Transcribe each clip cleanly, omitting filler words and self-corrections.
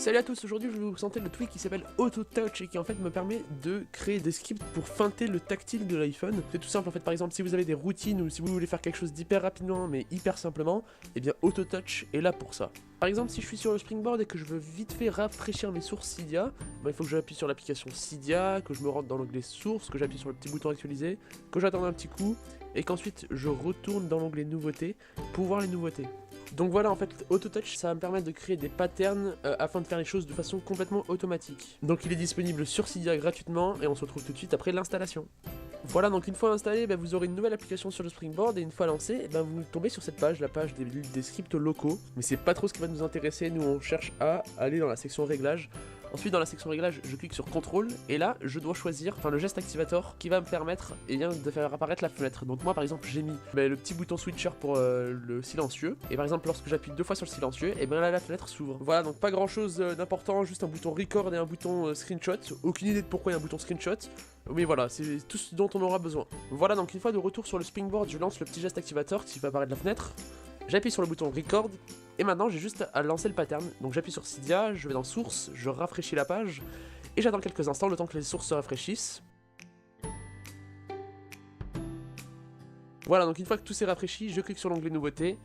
Salut à tous, aujourd'hui je vais vous présenter le tweak qui s'appelle Auto Touch et qui en fait me permet de créer des scripts pour feinter le tactile de l'iPhone. C'est tout simple en fait, par exemple si vous avez des routines ou si vous voulez faire quelque chose d'hyper rapidement mais hyper simplement, et bien Auto Touch est là pour ça. Par exemple si je suis sur le Springboard et que je veux vite fait rafraîchir mes sources Cydia, il faut que j'appuie sur l'application Cydia, que je me rentre dans l'onglet sources, que j'appuie sur le petit bouton actualiser, que j'attende un petit coup et qu'ensuite je retourne dans l'onglet nouveautés pour voir les nouveautés. Donc voilà, en fait, Auto Touch, ça va me permettre de créer des patterns afin de faire les choses de façon complètement automatique. Donc il est disponible sur Cydia gratuitement et on se retrouve tout de suite après l'installation. Voilà, donc une fois installé, vous aurez une nouvelle application sur le Springboard et une fois lancée, vous tombez sur cette page, la page des scripts locaux. Mais c'est pas trop ce qui va nous intéresser, nous on cherche à aller dans la section réglages. Ensuite dans la section réglages, je clique sur contrôle et là je dois choisir le geste activator qui va me permettre de faire apparaître la fenêtre. Donc moi par exemple j'ai mis le petit bouton switcher pour le silencieux et par exemple lorsque j'appuie 2 fois sur le silencieux, et là la fenêtre s'ouvre. Voilà, donc pas grand chose d'important, juste un bouton record et un bouton screenshot. Aucune idée de pourquoi il y a un bouton screenshot, mais voilà, c'est tout ce dont on aura besoin. Voilà, donc une fois de retour sur le Springboard, je lance le petit geste activator qui fait apparaître la fenêtre. J'appuie sur le bouton record et maintenant j'ai juste à lancer le pattern. Donc j'appuie sur Cydia, je vais dans sources, je rafraîchis la page et j'attends quelques instants le temps que les sources se rafraîchissent. Voilà, donc une fois que tout s'est rafraîchi, je clique sur l'onglet nouveautés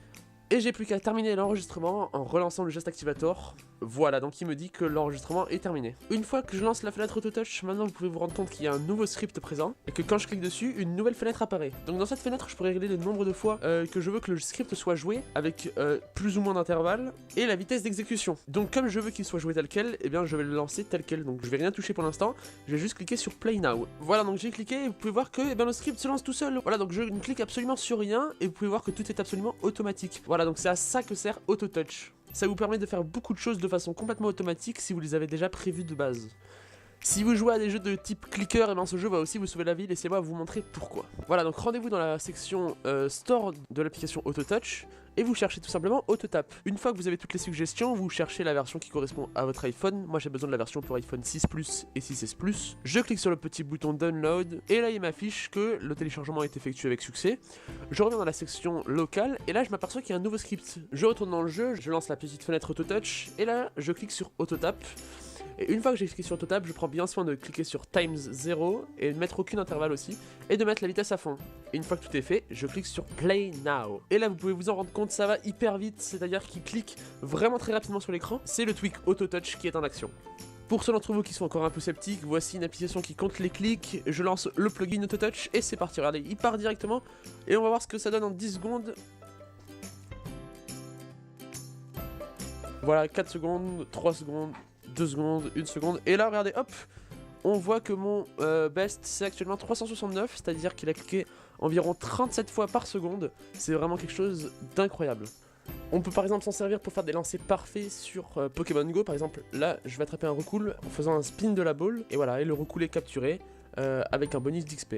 et j'ai plus qu'à terminer l'enregistrement en relançant le geste activator. Voilà, donc il me dit que l'enregistrement est terminé. Une fois que je lance la fenêtre Auto Touch, maintenant vous pouvez vous rendre compte qu'il y a un nouveau script présent et que quand je clique dessus, une nouvelle fenêtre apparaît. Donc dans cette fenêtre, je pourrais régler le nombre de fois que je veux que le script soit joué avec plus ou moins d'intervalle et la vitesse d'exécution. Donc comme je veux qu'il soit joué tel quel, je vais le lancer tel quel. Donc je vais rien toucher pour l'instant, je vais juste cliquer sur Play Now. Voilà, donc j'ai cliqué et vous pouvez voir que le script se lance tout seul. Voilà, donc je ne clique absolument sur rien et vous pouvez voir que tout est absolument automatique. Voilà, donc c'est à ça que sert Auto Touch. Ça vous permet de faire beaucoup de choses de façon complètement automatique si vous les avez déjà prévues de base. Si vous jouez à des jeux de type clicker, ce jeu va aussi vous sauver la vie, laissez-moi vous montrer pourquoi. Voilà, donc rendez-vous dans la section Store de l'application Auto Touch et vous cherchez tout simplement Auto Tap. Une fois que vous avez toutes les suggestions, vous cherchez la version qui correspond à votre iPhone. Moi j'ai besoin de la version pour iPhone 6 Plus et 6S Plus. Je clique sur le petit bouton Download et là il m'affiche que le téléchargement est effectué avec succès. Je reviens dans la section locale et là je m'aperçois qu'il y a un nouveau script. Je retourne dans le jeu, je lance la petite fenêtre Auto Touch et là je clique sur Auto Tap. Et une fois que j'ai cliqué sur Auto Tap, je prends bien soin de cliquer sur Times 0 et de mettre aucun intervalle aussi, et de mettre la vitesse à fond. Et une fois que tout est fait, je clique sur Play Now. Et là vous pouvez vous en rendre compte, ça va hyper vite, c'est-à-dire qu'il clique vraiment très rapidement sur l'écran. C'est le tweak Auto Touch qui est en action. Pour ceux d'entre vous qui sont encore un peu sceptiques, voici une application qui compte les clics. Je lance le plugin Auto Touch et c'est parti, regardez, il part directement. Et on va voir ce que ça donne en 10 secondes. Voilà, 4 secondes, 3 secondes, 2 secondes, 1 seconde, et là regardez, hop, on voit que mon best c'est actuellement 369, c'est-à-dire qu'il a cliqué environ 37 fois par seconde, c'est vraiment quelque chose d'incroyable. On peut par exemple s'en servir pour faire des lancers parfaits sur Pokémon Go, par exemple, là je vais attraper un recool en faisant un spin de la balle, et voilà, et le recool est capturé avec un bonus d'XP.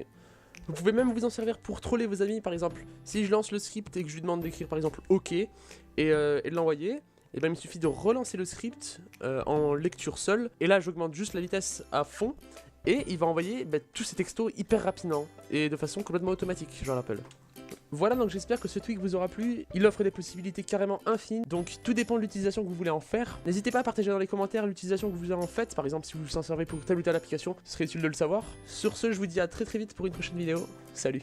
Vous pouvez même vous en servir pour troller vos amis, par exemple, si je lance le script et que je lui demande d'écrire par exemple OK, et de l'envoyer, il me suffit de relancer le script en lecture seule, et là j'augmente juste la vitesse à fond, et il va envoyer tous ces textos hyper rapidement, et de façon complètement automatique, je le rappelle. Voilà, donc j'espère que ce tweak vous aura plu, il offre des possibilités carrément infinies, donc tout dépend de l'utilisation que vous voulez en faire. N'hésitez pas à partager dans les commentaires l'utilisation que vous en faites, par exemple si vous vous en servez pour telle ou telle application, ce serait utile de le savoir. Sur ce, je vous dis à très vite pour une prochaine vidéo, salut.